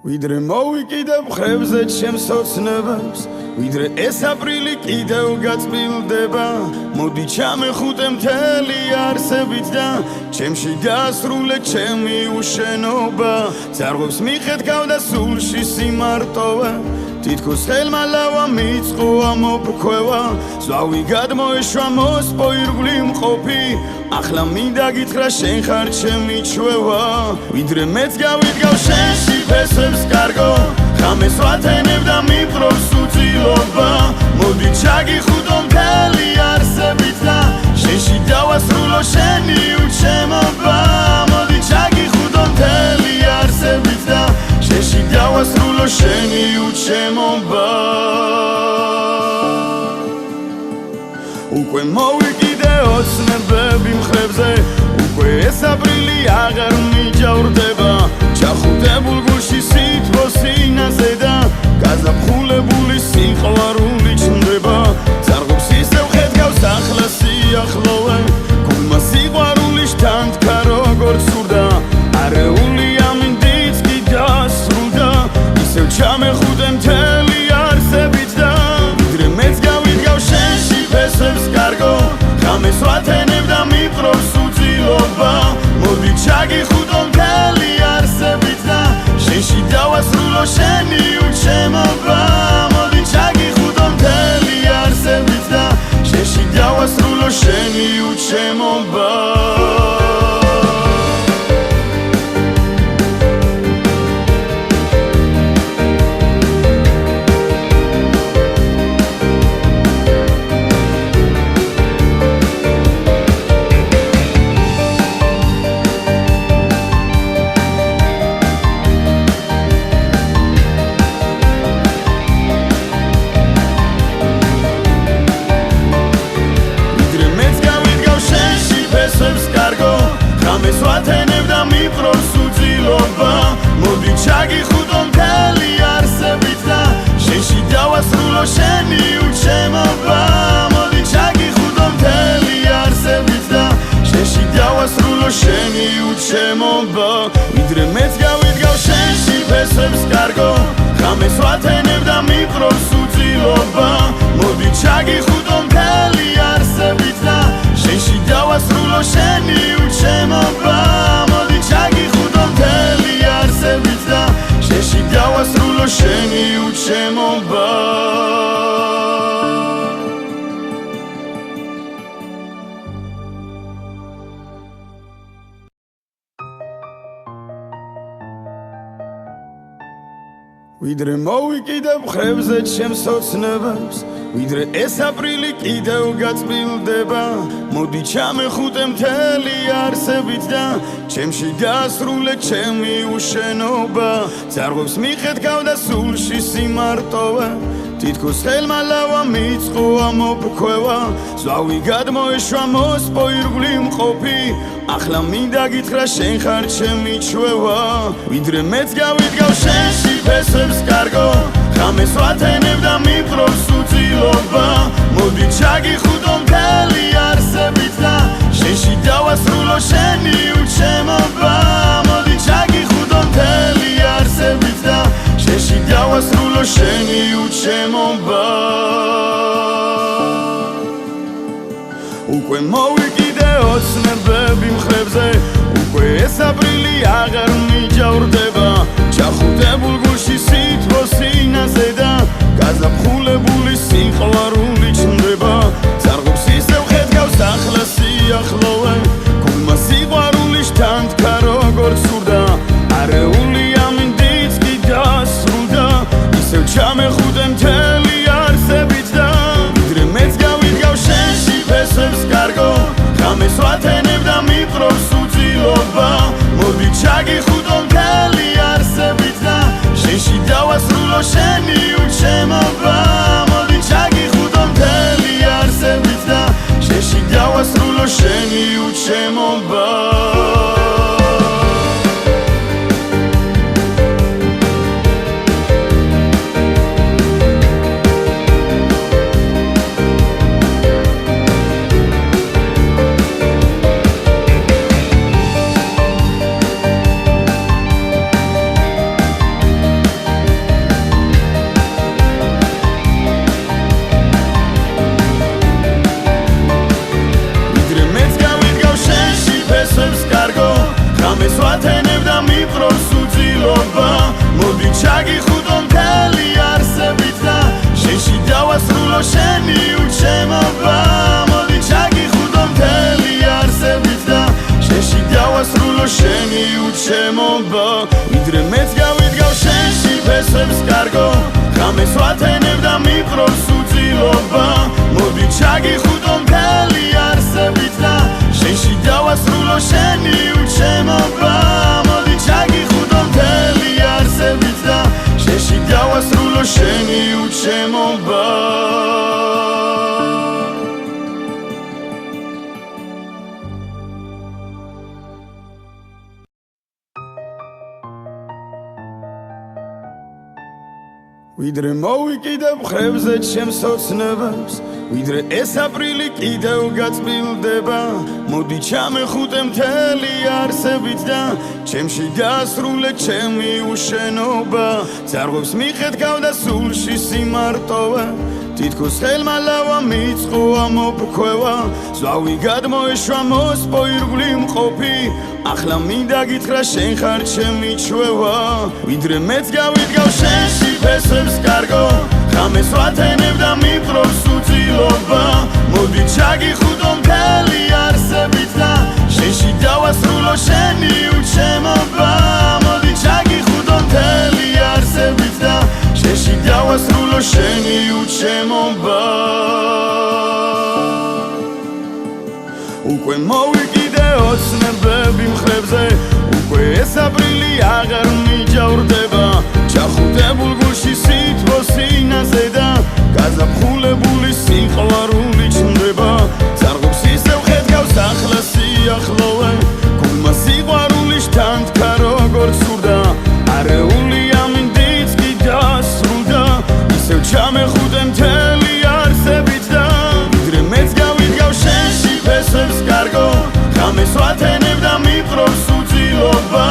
ვიდრე მოვიკიდებ ხებზე ჩემს ოცნებებს, ვიდრე ეს აპრილი კიდევ გაწმილდება, მოდი ჩამეხუტე მთელი არსებით და ჩემში დაასრულე ჩემი უშენობა. ძარღვებს მიხეთქავ და სულში სიმარტოვე, თითქოს ხელმა ლავა მიწყოა მოფრქვევა, ზვავი გადმოეშვა მოსპო ირგვლი მყოფი, ახლა მინდა გითხრა შენ ხარ ჩემი ჩვევა. ვიდრე მეც გავიდგავ შენში ფესვებს კარგო, ხამეს ვათენებ და მიპყრობს უძილობა, მოდი ჩაგიხუტო მთელი არსებით და შენში დავასრულო შენი უჩემობა. მოდი ჩაგიხუტო მთელი არსებით და შენში დავასრულო შენი უჩემობა. უკვე მოვიკიდე ოცნებები მხრებზე, უკვე ეს აპრილი აღარ მიჯავრდება, ჩახუტებულ გულში სითბო სინაზე და გაზაფხულებული სიყვარული ჩნდება. ძარღვებს ისევ ხედავს ახლა სიახლოვე, გულმა სიყვარულის თანთქა როგორც სურდა, არეული ამინდიც კი დასრულდა, ისევ ჩამეხუტე მთელი არსებით და ვიდრე მეც გავიდგავ შენში ფესვებს კარგო, ხამეს ვათენებ და მიპყრობს უძილობა, მოდი ჩაგიხუტო მთელი არსებით და შენში დავასრულო შენი უჩემობა. მოდი ჩაგიხუტო მთელი არსებით და შენში დავასრულო შენი უჩემობა. ხამეს ვათენებ და მიპყრობს უძილობა, მოდი ჩაგიხუტო მთელი არსებით და შენში დავასრულო შენი უჩემობა. მოდი ჩაგიხუტო მთელი არსებით და შენში დავასრულო შენი უჩემობა. ვიდრე მეც გავიდგავ შენში ფესვებს კარგო, ხამეს ვათენებ და მიპყრობს უძილობა, მოდი ჩაგიხუტო მთელი არსებით და შენში დავასრულო შენი უჩემობა. მოდი ჩაგიხუტო მთელი არსებით და შენში დავასრულო შენი უჩემობა. ვიდრე მოვიკიდებ ხებზე ჩემს ოცნებებს, ვიდრე ეს აპრილი კიდევ გაწმილდება, მოდი ჩამეხუტე მთელი არსებით და ჩემში დაასრულე ჩემი უშენობა. ძარღვებს მიხეთქავ და სულში სიმარტოვე, თითქოს ხელმა ლავა მიწყოა მოფრქვევა, ზვავი გადმოეშვა მოსპო ირგვლი მყოფი, ახლა მინდა გითხრა შენ ხარ ჩემი ჩვევა. ვიდრე მეც გავიდგავ შენში ფესვებს კარგო, ხამეს ვათენებ და მიპყრობს უძილობა, მოდი ჩაგიხუტო მთელი არსებით და შენში დავასრულო შენი უჩემობა. მოდი ჩაგიხუტო მთელი არსებით და შენში დავასრულო შენი უჩემობა. უკვე მოვიკიდე ოცნებები მხრებზე, უკვე ეს აპრილი აღარ მიჯავრდება, ჩახუტებულ გულში სითბო სინაზე და გაზაფხულებული სიყვარული ჩნდება. ძარღვებს ისევ ხედავს ახლა სიახლოვე, გულმა სიყვარულის თანთქა როგორც სურდა, არეული ამინდიც კი დასრულდა, ისევ ჩამეხუტე მთელი არსებით და ვიდრე მეც გავიდგავ შენში ფესვებს კარგო, ხამეს ვათენებ და მიპყრობს უძილობა, მოდი ჩაგიხუტო მთელი არსებით და შენში დავასრულო შენი უჩემობა. მოდი ჩაგიხუტო მთელი არსებით და შენში დავასრულო შენი უჩემობა. ღამეს ვათენებ და მიყრობს უძილობა მოდი ჩაგიხუდო მთელი არსებით და შენში დავასრულო შენი უჩემობა მოდი ჩაგიხუდო მთელი არსებით და შენში დავასრულო შენი უჩემობა ვიდრე მეც გავიდგავ შენში ფესვებს კარგო ღამეს ვათენებ და მიყრობს უძილობა მოდი ჩაგიხუდო მთელი არსებით და შენში დავასრულო შენი უჩემობა მოდი ჩაგიხუდო მთელი არსებით და შენში დავასრულო შენი უჩემობა ვიდრე მოვიკიდებ ხრებზე ჩემს ოცნებებს ვიდრე ეს აპრილი კიდევ გაწმილდება მოდი ჩამეხუტე მთელი არსებით და ჩემში დაასრულე ჩემი უშენობა ძარღვებს მიხედავ და სულში სიმარტოვე თითქოს ხელმა ლავა მიწყოა მოფრქვევა ზვავი გადმოეშვა მოსპო ირგვლი მყოფი ახლა მინდა გითხრა შენ ხარ ჩემი ჩვევა ვიდრე მეც გავიდგავ შენში ფესვებს კარგო ღამეს ვათენებ და მიყრობს უძილობა მოდი ჩაგიხუდო მთელი არსებით და შენში დავასრულო შენი უჩემობა მოდი ჩაგიხუდო მთელი არსებით და შენში დავასრულო შენი უჩემობა უკვე მოვიკიდე ოცნებები მხრებზე უკვე ეს აპრილი აღარ მიჯავრდება ჩახუტებულ გულში სითბო სინაზე და გაზაფხულებული სიყვარული ჩნდება ძარღვებს ისევ ხედავს ახლა სიახლოვე გულმა სიყვარული შთანთქა როგორც სურდა არეული ამინდიც კი დასრულდა ისევ ჩამეხუტე მთელი არსებით და ვიდრე მეც გავიდგავ შენში ფესვებს კარგო ღამეს ვათენებ და მიყრობს უძილობა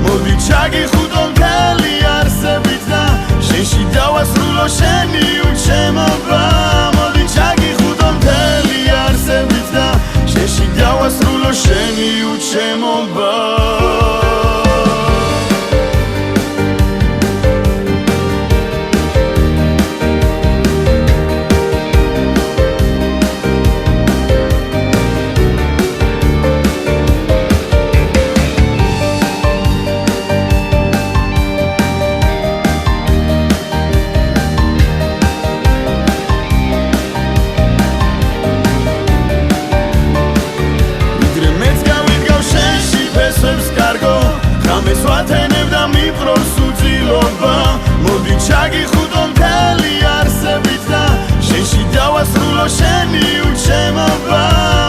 მოდი ჩაგიხუდო მთელი არსებით და შენში დავასრულო შენი უჩემობა მოდი ჩაგიხუდო მთელი არსებით და შენში დავასრულო შენი უჩემობა ღამეს ვათენებ და მიყრობს უძილობა მოდი ჩაგიხუდო მთელი არსებით და შენში დავასრულო შენი უჩემობა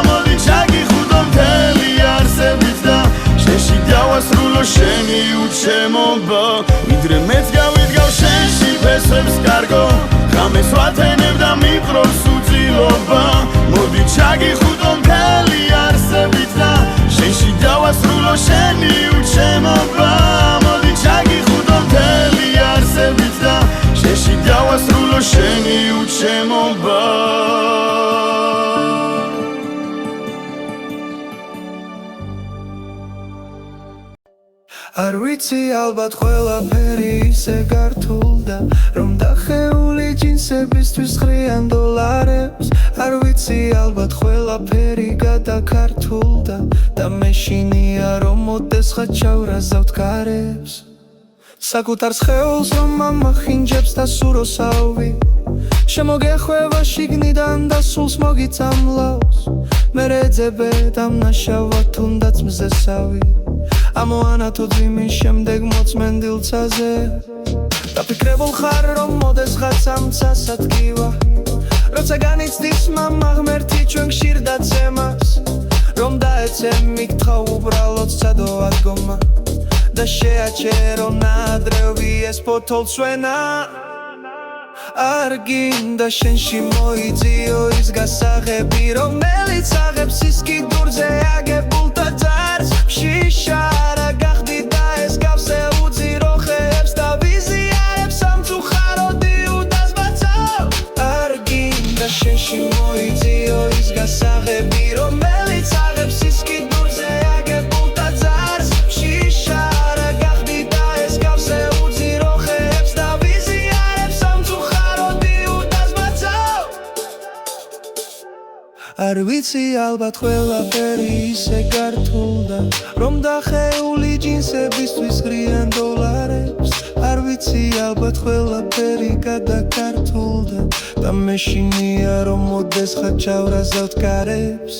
მოდი ჩაგიხუდო მთელი არსებით და შენში დავასრულო შენი უჩემობა ვიდრე მეც გავიდგავ შენში ფესვებს კარგო ღამეს ვათენებ და მიყრობს უძილობა მოდი ჩაგიხუდო მთელი არსებით და შენში დავასრულო შენი უჩემობა მოდი ჩაგიხუდო მთელი არსებით და შენში დავასრულო შენი უჩემობა არ ვიცი ალბათ ყველაფერი ისე გართულდა რომ დახეული ჯინსებისთვის ხრიან დოლარებს არ ვიცი ალბათ ყველაფერი გადაქართულდა და მეშინია რომ მოდეს ხაჩავრაზავთ კარებს საკუთარ სხეულს რომ ამახინჯებს და სუროსავი შემოგეხვევა შიგნიდან და სულს მოგიწამლავს მე რეძებე დამნაშავა თუნდაც მზესავი ამოანათო ძიმის შემდეგ მოწმენ დილცაზე დაფიქრებულ ხარ რომ მოდეს ხაცამცასად კივა როცა განიცდის მამა ღმერთი ჩვენ გშირდათ ზემას რომ დაეცე მიგთხა უბრალოდ სცადო ადგომა და შეაჩერო ნადრევი ეს ფოთოლცვენა არ გინდა შენში მოიძიო ის გასაღები რომელიც აღებს ის კიდურზე აგებულ ტაძარს შიშარა გახდი და ეს გავსე უძირო ხეებს და ვიზიარებს სამწუხაროდი უდასბაცავ არ გინდა შენში მოიძიო ის გასაღები რომელიც აღებს ის კიდურზე აგებულ ტაძარს არ ვიცი ალბათ ყველაფერი ისე გართულდა რომ დახეული ჯინსებისთვის ღრიან დოლარებს არ ვიცი ალბათ ყველაფერი გადაკართულდა და მეშინია რომ მოდეს ხაჩავრაზავთ კარებს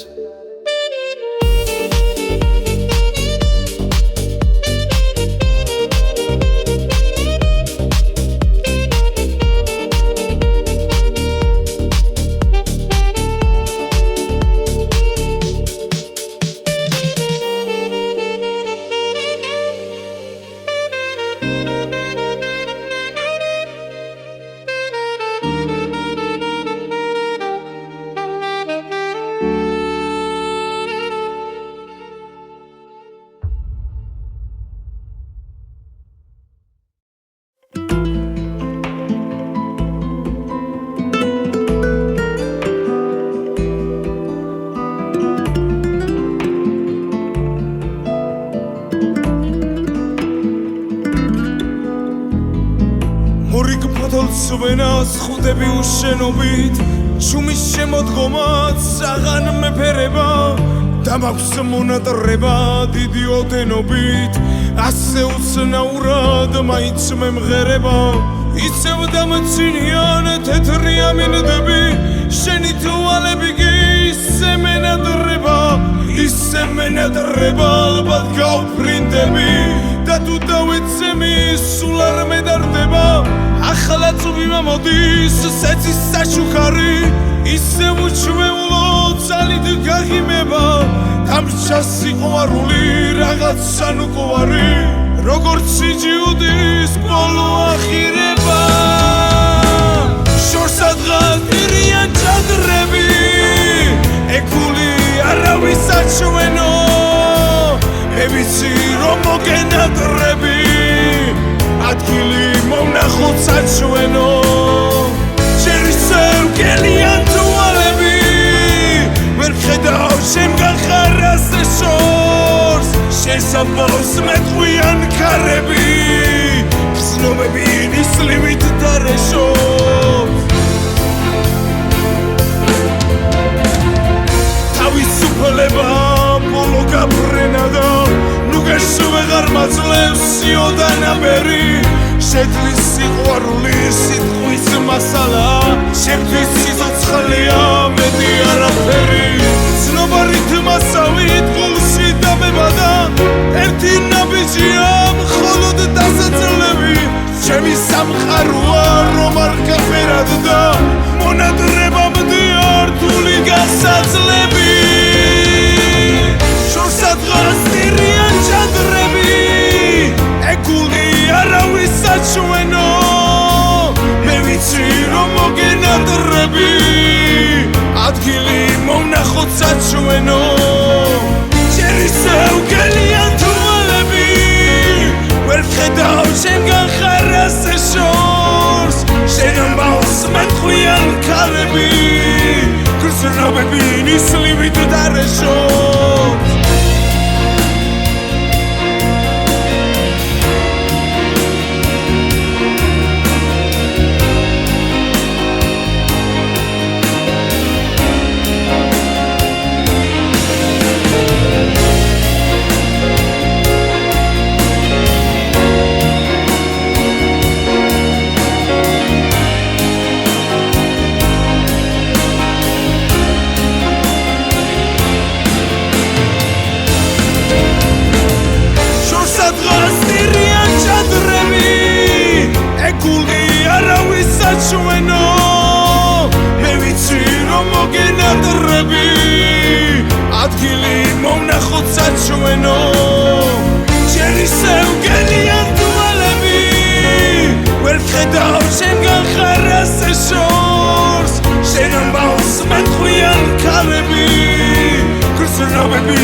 სვენას ხუდები უშენობით ჩუმის შემოდგომაც საღან მეფერება და მაქვს მონატრება დიდი ოდენობით ასე უცნაურად მაინც მემღერება ისევ დამცინიან თეთრი ამინდები შენი თვალები კი ისე მენადრება ალბათ გავფრინდები და თუ დავეცემი სულ არ მედარდება ახლა წვიმა მოდის სეცის საშუქარი ისე უჩვეულო ძალით გაღიმება დამრჩა სიყვარული რაღაც სანუკვარი როგორც სიჯიუდის ბოლო ახირება შორს ადგას დირიან ჩადრები ეკული არავის საჩვენო მე ვიცი რომ მოგენადრები ადგილი მონახოთ საჩვენო ჯერ ისე ვგელიან თვალები ვერ ვხედავ შემგან ხარასე შორს შესაბოს მეტყვიან ქარები გრძნობები ნისლივით დარეშობს თავისუფლება ბოლო გაბრენა და ნუ გეშვეღარ მაძლევს სიოდანაბერი შედლის სიყვარული სიტყვის მასალა შებთვის სიცოცხლეა მეტი არაფერი ცნობარით მასავით გულში დამებადა ერთი ნაბიჯია მხოლოდ დასაძლები ჩემი სამყაროა რომ არ გაფერად და მონადრებამდე რთული გასაძლები შორს ადგას დირიან ჩადრები ეკული არავის საჩვენო მე ვიცი რომ მოგენადრები ადგილი მონახოთ საჩვენო ჯერ ისე ვგელიან თვალები ვერ ვხედავ შემგან ხარასე შორს შენ ამბავს მეტყვიან ქალები გრძნობები ნისლივით დარეშობს საჩვენო მე ვიცი რომ მოგენადრები ადგილი მონახოთ საჩვენო ჯერ ისე ვგელიან თვალები ვერ ვხედავ შემგან ხარასე შორს შენ ამბავს მეტყვიან ქალები გრძნობები